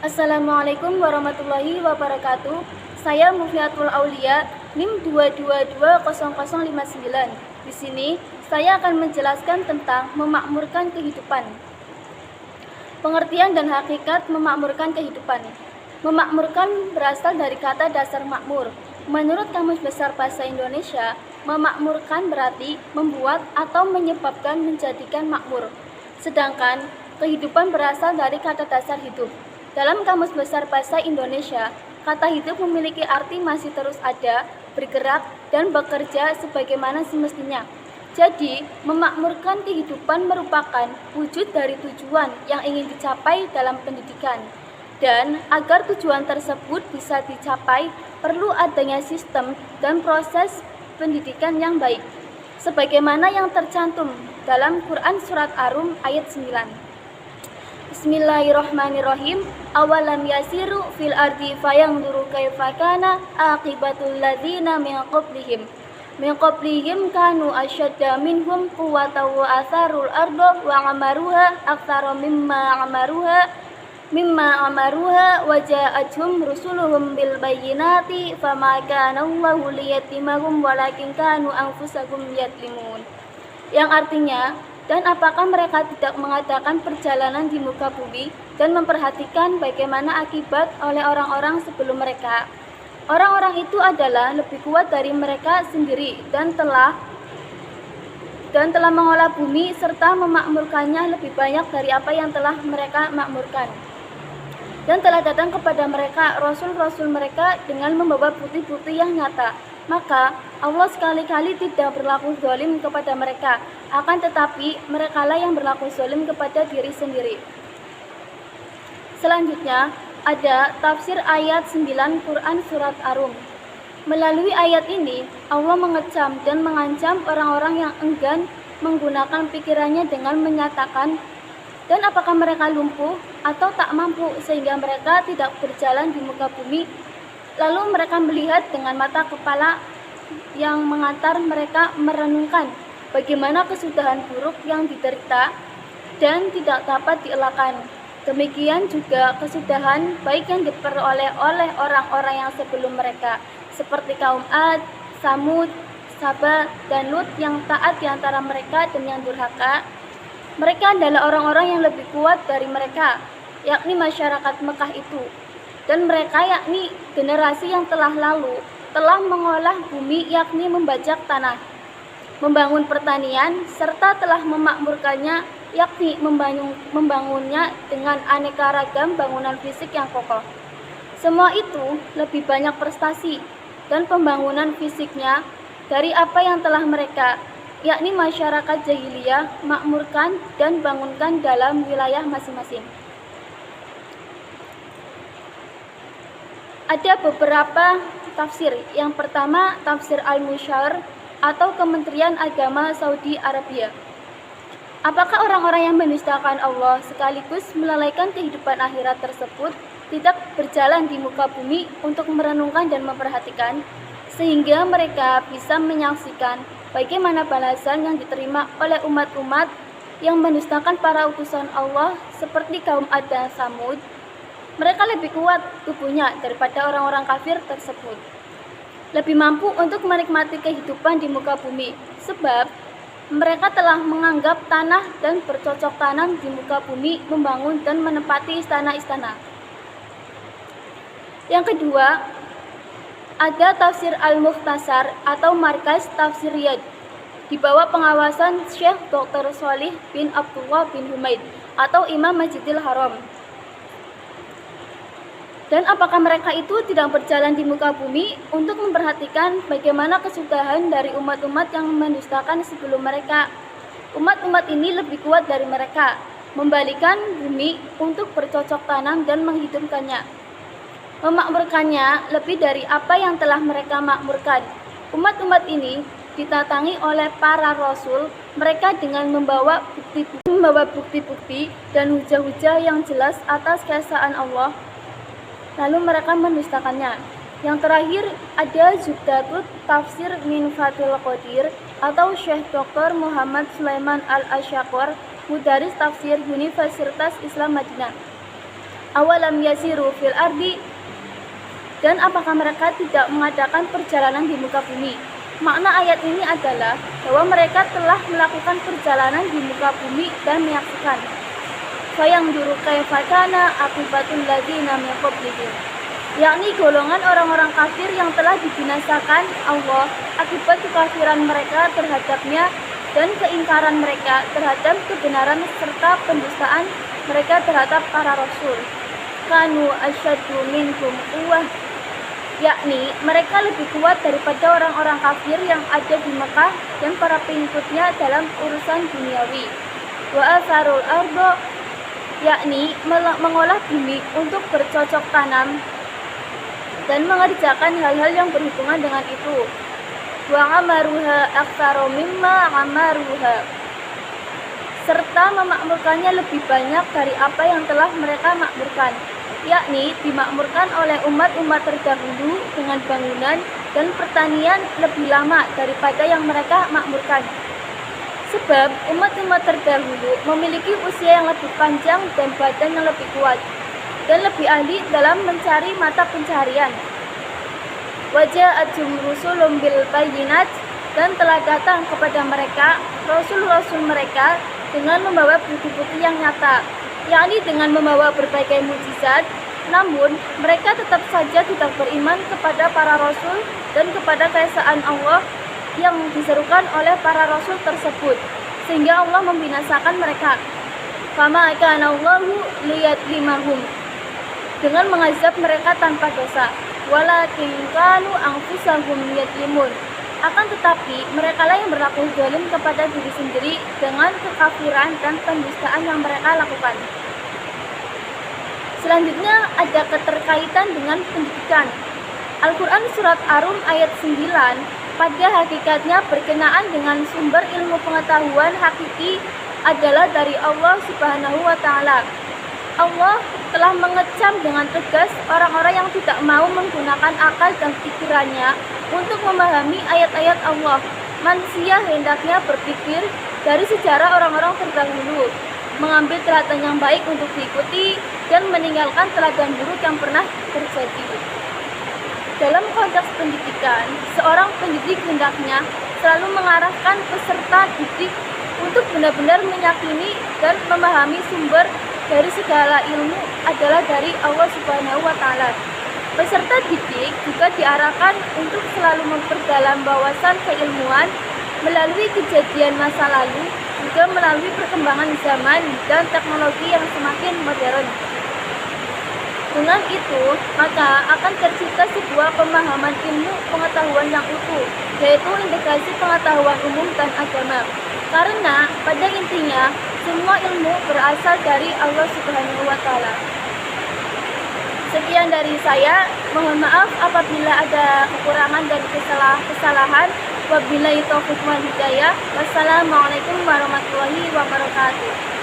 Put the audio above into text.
Assalamualaikum warahmatullahi wabarakatuh. Saya Mufiatul Aulia, NIM 2220059. Di sini saya akan menjelaskan tentang memakmurkan kehidupan. Pengertian dan hakikat memakmurkan kehidupan. Memakmurkan berasal dari kata dasar makmur. Menurut Kamus Besar Bahasa Indonesia, memakmurkan berarti membuat atau menyebabkan menjadikan makmur. Sedangkan kehidupan berasal dari kata dasar hidup. Dalam Kamus Besar Bahasa Indonesia, kata hidup memiliki arti masih terus ada, bergerak, dan bekerja sebagaimana semestinya. Jadi, memakmurkan kehidupan merupakan wujud dari tujuan yang ingin dicapai dalam pendidikan. Dan agar tujuan tersebut bisa dicapai, perlu adanya sistem dan proses pendidikan yang baik. Sebagaimana yang tercantum dalam Quran Surat Ar-Rum ayat 9. Bismillahirrahmanirrahim. Awalam yasiru fil ardi fayanzuru kaifa kana aqibatul ladzina min qablihim kanu asyadda minhum quwwatan wa atharul arda wa amaruha aktsara mimma amaruha wa ja'atuhum rusuluhum bil bayyinati fama kana Allahu liyatimahum walakin kanu anfusahum yadlimun. Yang artinya, dan apakah mereka tidak mengadakan perjalanan di muka bumi dan memperhatikan bagaimana akibat oleh orang-orang sebelum mereka? Orang-orang itu adalah lebih kuat dari mereka sendiri dan telah mengolah bumi serta memakmurkannya lebih banyak dari apa yang telah mereka makmurkan. Dan telah datang kepada mereka rasul-rasul mereka dengan membawa bukti-bukti yang nyata. Maka Allah sekali-kali tidak berlaku zalim kepada mereka, akan tetapi merekalah yang berlaku zalim kepada diri sendiri. Selanjutnya ada tafsir ayat 9 Quran Surat Ar-Rum. Melalui ayat ini Allah mengecam dan mengancam orang-orang yang enggan menggunakan pikirannya dengan menyatakan, dan apakah mereka lumpuh atau tak mampu sehingga mereka tidak berjalan di muka bumi. Lalu mereka melihat dengan mata kepala yang mengantar mereka merenungkan bagaimana kesudahan buruk yang diderita dan tidak dapat dielakkan. Demikian juga kesudahan baik yang diperoleh oleh orang-orang yang sebelum mereka, seperti kaum Ad, Samud, Sabah, dan Lut yang taat di antara mereka dan yang durhaka. Mereka adalah orang-orang yang lebih kuat dari mereka, yakni masyarakat Mekah itu. Dan mereka yakni generasi yang telah lalu telah mengolah bumi yakni membajak tanah, membangun pertanian, serta telah memakmurkannya yakni membangunnya dengan aneka ragam bangunan fisik yang kokoh. Semua itu lebih banyak prestasi dan pembangunan fisiknya dari apa yang telah mereka, yakni masyarakat jahiliyah, makmurkan dan bangunkan dalam wilayah masing-masing. Ada beberapa tafsir. Yang pertama, tafsir Al-Musyar atau Kementerian Agama Saudi Arabia. Apakah orang-orang yang menistakan Allah sekaligus melalaikan kehidupan akhirat tersebut tidak berjalan di muka bumi untuk merenungkan dan memperhatikan, sehingga mereka bisa menyaksikan bagaimana balasan yang diterima oleh umat-umat yang menistakan para utusan Allah seperti kaum Ad dan Samud? Mereka lebih kuat tubuhnya daripada orang-orang kafir tersebut. Lebih mampu untuk menikmati kehidupan di muka bumi, sebab mereka telah menganggap tanah dan bercocok tanam di muka bumi, membangun dan menempati istana-istana. Yang kedua, ada tafsir Al-Mukhtasar atau Markas Tafsir Riyadh di bawah pengawasan Syekh Dr. Shalih bin Abdullah bin Humaid atau Imam Masjidil Haram. Dan apakah mereka itu tidak berjalan di muka bumi untuk memperhatikan bagaimana kesudahan dari umat-umat yang mendustakan sebelum mereka? Umat-umat ini lebih kuat dari mereka, membalikan bumi untuk bercocok tanam dan menghidupkannya, memakmurkannya lebih dari apa yang telah mereka makmurkan. Umat-umat ini ditatangi oleh para rasul mereka dengan membawa bukti-bukti dan hujah-hujah yang jelas atas keesaan Allah. Lalu mereka mendustakannya. Yang terakhir ada Zubdatut Tafsir min Fathul Qadir atau Syekh Dr. Muhammad Sulaiman Al-Asyaqar, Mudaris Tafsir Universitas Islam Madinah. Awalam yasiru fil ardi, dan apakah mereka tidak mengadakan perjalanan di muka bumi? Makna ayat ini adalah bahwa mereka telah melakukan perjalanan di muka bumi dan menyaksikan. Fayanzuru kaifa kana aqibatul ladzina min qablihim, yakni golongan orang-orang kafir yang telah dibinasakan Allah akibat kekafiran mereka terhadapnya dan keingkaran mereka terhadap kebenaran serta pendustaan mereka terhadap para rasul. Kanu asyaddu minkum quwwah, yakni mereka lebih kuat daripada orang-orang kafir yang ada di Mekah dan para pengikutnya dalam urusan duniawi. Wa asarul ardo, yakni mengolah bumi untuk bercocok tanam dan mengerjakan hal-hal yang berhubungan dengan itu. Wa amaruha aktsara mimma amaruha, serta memakmurkannya lebih banyak dari apa yang telah mereka makmurkan, yakni dimakmurkan oleh umat-umat terdahulu dengan bangunan dan pertanian lebih lama daripada yang mereka makmurkan. Sebab umat-umat terdahulu memiliki usia yang lebih panjang dan badan yang lebih kuat, dan lebih ahli dalam mencari mata pencarian. Waja'athum rusulun bil bayyinat, dan telah datang kepada mereka rasul-rasul mereka dengan membawa bukti-bukti yang nyata, yakni dengan membawa berbagai mukjizat. Namun mereka tetap saja tidak beriman kepada para rasul dan kepada keesaan Allah yang diserukan oleh para rasul tersebut, sehingga Allah membinasakan mereka. Fama kana Allahu liyadlimahum, dengan mengazab mereka tanpa dosa. Walakin kanu anfusahum yadlimun, akan tetapi mereka lah yang berlaku zalim kepada diri sendiri dengan kekafiran dan pendustaan yang mereka lakukan. Selanjutnya ada keterkaitan dengan pendidikan. Al-Quran Surat Ar-Rum ayat 9 pada hakikatnya berkenaan dengan sumber ilmu pengetahuan hakiki adalah dari Allah Subhanahu wa Ta'ala. Allah telah mengecam dengan tegas orang-orang yang tidak mau menggunakan akal dan pikirannya untuk memahami ayat-ayat Allah. Manusia hendaknya berpikir dari sejarah orang-orang terdahulu, mengambil teladan yang baik untuk diikuti dan meninggalkan teladan buruk yang pernah terjadi. Dalam konteks pendidikan, seorang pendidik hendaknya selalu mengarahkan peserta didik untuk benar-benar meyakini dan memahami sumber dari segala ilmu adalah dari Allah Subhanahu wa Ta'ala. Peserta didik juga diarahkan untuk selalu memperdalam wawasan keilmuan melalui kejadian masa lalu, juga melalui perkembangan zaman dan teknologi yang semakin modern. Dengan itu, maka akan tercipta sebuah pemahaman ilmu pengetahuan yang utuh, yaitu integrasi pengetahuan umum dan agama. Karena pada intinya, semua ilmu berasal dari Allah Subhanahu wa Ta'ala. Sekian dari saya, mohon maaf apabila ada kekurangan dan kesalahan. Wabillahi taufiq wal hidayah. Wassalamualaikum warahmatullahi wabarakatuh.